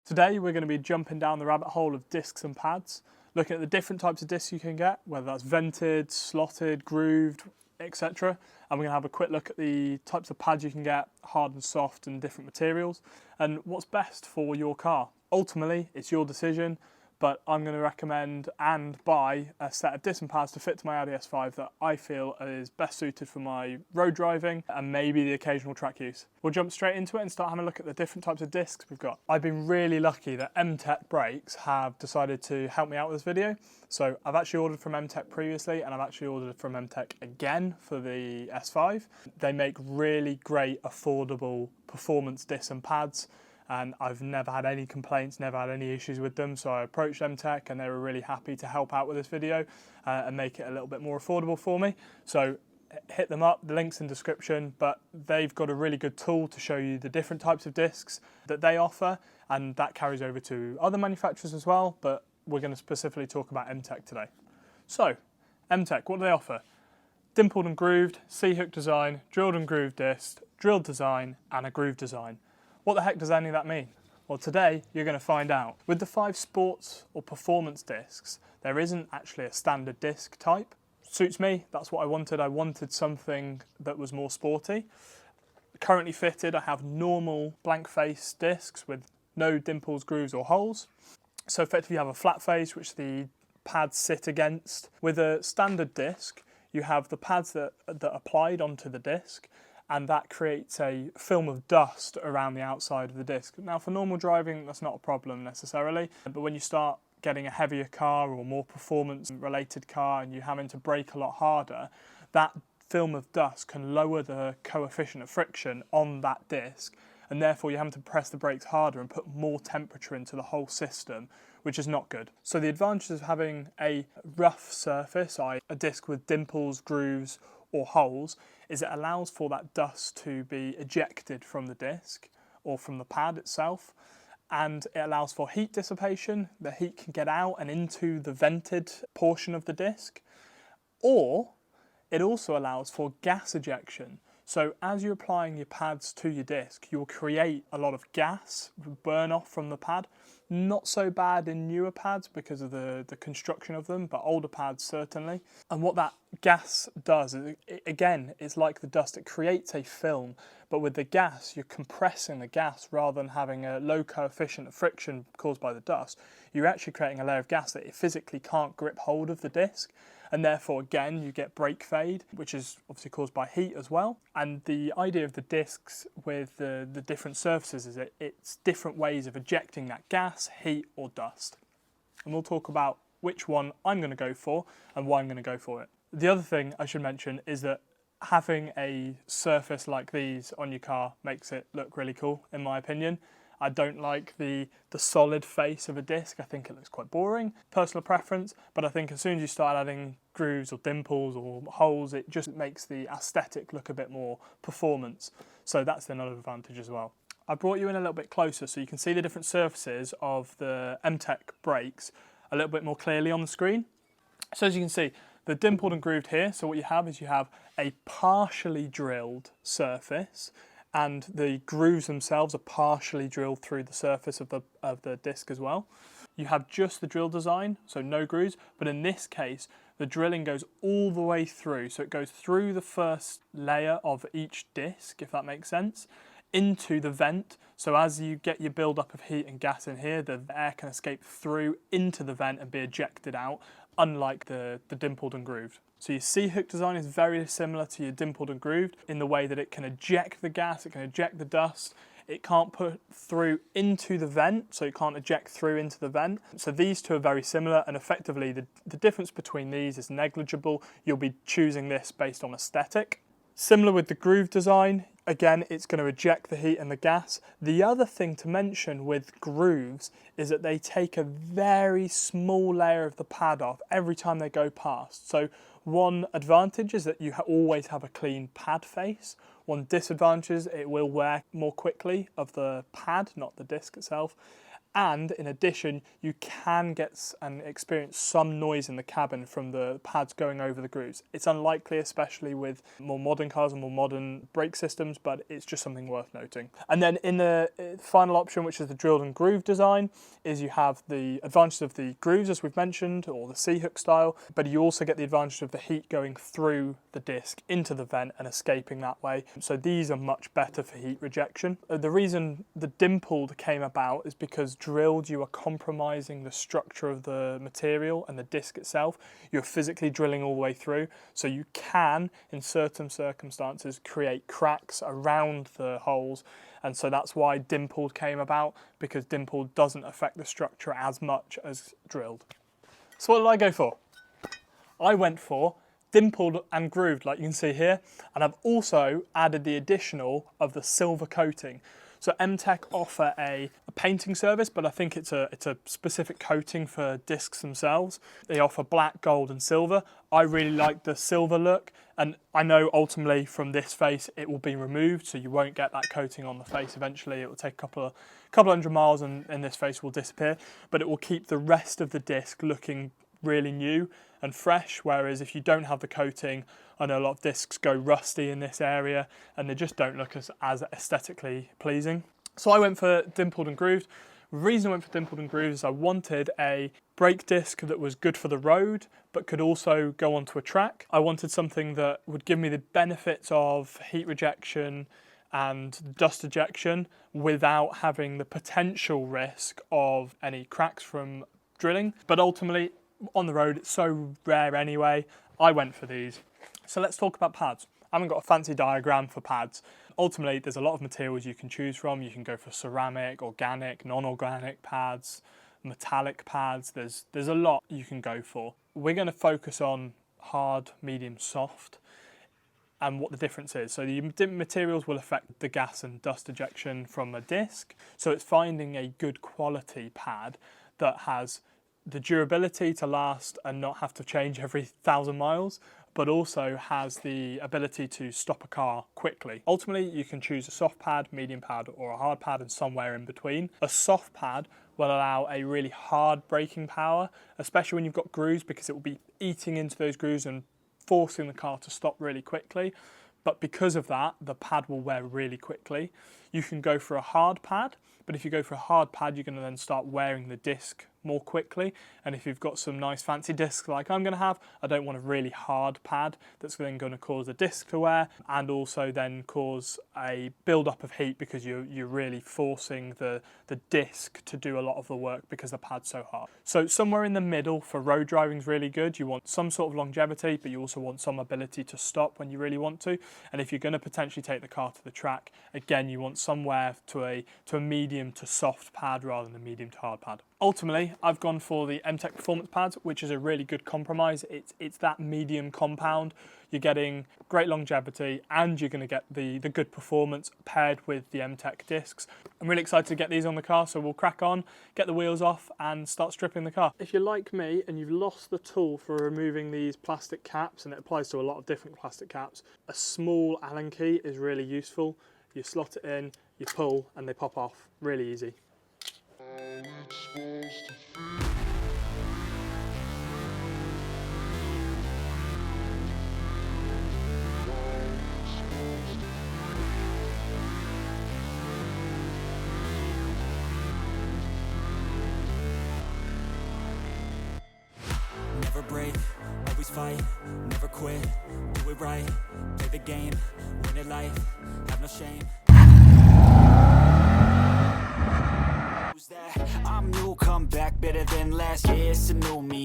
Today we're going to be jumping down the rabbit hole of discs and pads, looking at the different types of discs you can get, whether that's vented, slotted, grooved, etc. And we're going to have a quick look at the types of pads you can get, hard and soft and different materials, and what's best for your car. Ultimately, it's your decision, but I'm going to recommend and buy a set of disc and pads to fit to my Audi S5 that I feel is best suited for my road driving and maybe the occasional track use. We'll jump straight into it and start having a look at the different types of discs we've got. I've been really lucky that MTEC Brakes have decided to help me out with this video. So I've actually ordered from MTEC previously, and I've actually ordered from MTEC again for the S5. They make really great, affordable performance discs and pads, and I've never had any complaints, never had any issues with them. So I approached MTEC and they were really happy to help out with this video and make it a little bit more affordable for me. So hit them up, the link's in the description, but they've got a really good tool to show you the different types of discs that they offer, and that carries over to other manufacturers as well, but we're going to specifically talk about MTEC today. So MTEC, what do they offer? Dimpled and grooved, C-hook design, drilled and grooved disc, drilled design and a groove design. What the heck does any of that mean? Well, today you're going to find out. With the 5 sports or performance discs, there isn't actually a standard disc type. Suits me, that's what I wanted. I wanted something that was more sporty. Currently fitted, I have normal blank face discs with no dimples, grooves or holes. So effectively you have a flat face which the pads sit against. With a standard disc, you have the pads that are applied onto the disc, and that creates a film of dust around the outside of the disc. Now for normal driving, that's not a problem necessarily, but when you start getting a heavier car or more performance related car and you're having to brake a lot harder, that film of dust can lower the coefficient of friction on that disc, and therefore you're having to press the brakes harder and put more temperature into the whole system, which is not good. So the advantages of having a rough surface, a disc with dimples, grooves or holes, is it allows for that dust to be ejected from the disc or from the pad itself, and it allows for heat dissipation. The heat can get out and into the vented portion of the disc, or it also allows for gas ejection. So as you're applying your pads to your disc, you'll create a lot of gas burn off from the pad. Not so bad in newer pads because of the construction of them, but older pads certainly. And what that gas does, again, it's like the dust, it creates a film, but with the gas, you're compressing the gas rather than having a low coefficient of friction caused by the dust. You're actually creating a layer of gas that it physically can't grip hold of the disc, and therefore again you get brake fade, which is obviously caused by heat as well. And the idea of the discs with the different surfaces is it's different ways of ejecting that gas, heat or dust. And we'll talk about which one I'm going to go for and why I'm going to go for it. The other thing I should mention is that having a surface like these on your car makes it look really cool, in my opinion. I don't like the solid face of a disc. I think it looks quite boring, personal preference, but I think as soon as you start adding grooves or dimples or holes, it just makes the aesthetic look a bit more performance. So that's another advantage as well. I brought you in a little bit closer so you can see the different surfaces of the MTEC brakes a little bit more clearly on the screen. So as you can see, the dimpled and grooved here, so what you have is you have a partially drilled surface, and the grooves themselves are partially drilled through the surface of the disc as well. You have just the drill design, so no grooves, but in this case, the drilling goes all the way through. So it goes through the first layer of each disc, if that makes sense, into the vent. So as you get your build-up of heat and gas in here, the air can escape through into the vent and be ejected out, unlike the dimpled and grooved. So your C-hook design is very similar to your dimpled and grooved in the way that it can eject the gas, it can eject the dust, it can't put through into the vent, so it can't eject through into the vent. So these two are very similar, and effectively the difference between these is negligible. You'll be choosing this based on aesthetic. Similar with the groove design, again, it's going to eject the heat and the gas. The other thing to mention with grooves is that they take a very small layer of the pad off every time they go past. So one advantage is that you always have a clean pad face, One disadvantage is it will wear more quickly of the pad, not the disc itself. And in addition, you can get and experience some noise in the cabin from the pads going over the grooves. It's unlikely, especially with more modern cars and more modern brake systems, but it's just something worth noting. And then in the final option, which is the drilled and groove design, is you have the advantage of the grooves, as we've mentioned, or the C-hook style, but you also get the advantage of the heat going through the disc into the vent and escaping that way. So these are much better for heat rejection. The reason the dimpled came about is because drilled, you are compromising the structure of the material and the disc itself. You're physically drilling all the way through, so you can, in certain circumstances, create cracks around the holes, and so that's why dimpled came about, because dimpled doesn't affect the structure as much as drilled. So what did I go for? I went for dimpled and grooved, like you can see here, and I've also added the additional of the silver coating. So MTEC offer a painting service, but I think it's a specific coating for discs themselves. They offer black, gold and silver. I really like the silver look, and I know ultimately from this face it will be removed, so you won't get that coating on the face eventually. It will take a couple hundred miles and this face will disappear, but it will keep the rest of the disc looking really new and fresh, whereas if you don't have the coating, I know a lot of discs go rusty in this area and they just don't look as aesthetically pleasing. So I went for dimpled and grooved. The reason I went for dimpled and grooved is I wanted a brake disc that was good for the road but could also go onto a track. I wanted something that would give me the benefits of heat rejection and dust ejection without having the potential risk of any cracks from drilling. But ultimately, on the road, it's so rare anyway, I went for these. So let's talk about pads. I haven't got a fancy diagram for pads. Ultimately, there's a lot of materials you can choose from. You can go for ceramic, organic, non-organic pads, metallic pads. There's a lot you can go for. We're going to focus on hard, medium, soft, and what the difference is. So the different materials will affect the gas and dust ejection from a disc. So it's finding a good quality pad that has the durability to last and not have to change every 1,000 miles, but also has the ability to stop a car quickly. Ultimately, you can choose a soft pad, medium pad, or a hard pad, and somewhere in between. A soft pad will allow a really hard braking power, especially when you've got grooves, because it will be eating into those grooves and forcing the car to stop really quickly. But because of that, the pad will wear really quickly. You can go for a hard pad, but if you go for a hard pad, you're going to then start wearing the disc more quickly. And if you've got some nice fancy discs like I'm going to have, I don't want a really hard pad that's then going to cause the disc to wear and also then cause a build-up of heat, because you're really forcing the disc to do a lot of the work because the pad's so hard. So somewhere in the middle for road driving is really good. You want some sort of longevity, but you also want some ability to stop when you really want to. And if you're going to potentially take the car to the track, again, you want somewhere to a medium to soft pad rather than a medium to hard pad. Ultimately, I've gone for the MTEC Performance pads, which is a really good compromise. It's that medium compound. You're getting great longevity and you're going to get the good performance paired with the MTEC discs. I'm really excited to get these on the car, so we'll crack on, get the wheels off and start stripping the car. If you're like me and you've lost the tool for removing these plastic caps, and it applies to a lot of different plastic caps, a small Allen key is really useful. You slot it in, you pull and they pop off. Really easy. Never break, always fight, never quit, do it right, play the game, win it life, have no shame. I'm new, come back better than last year, it's a new me.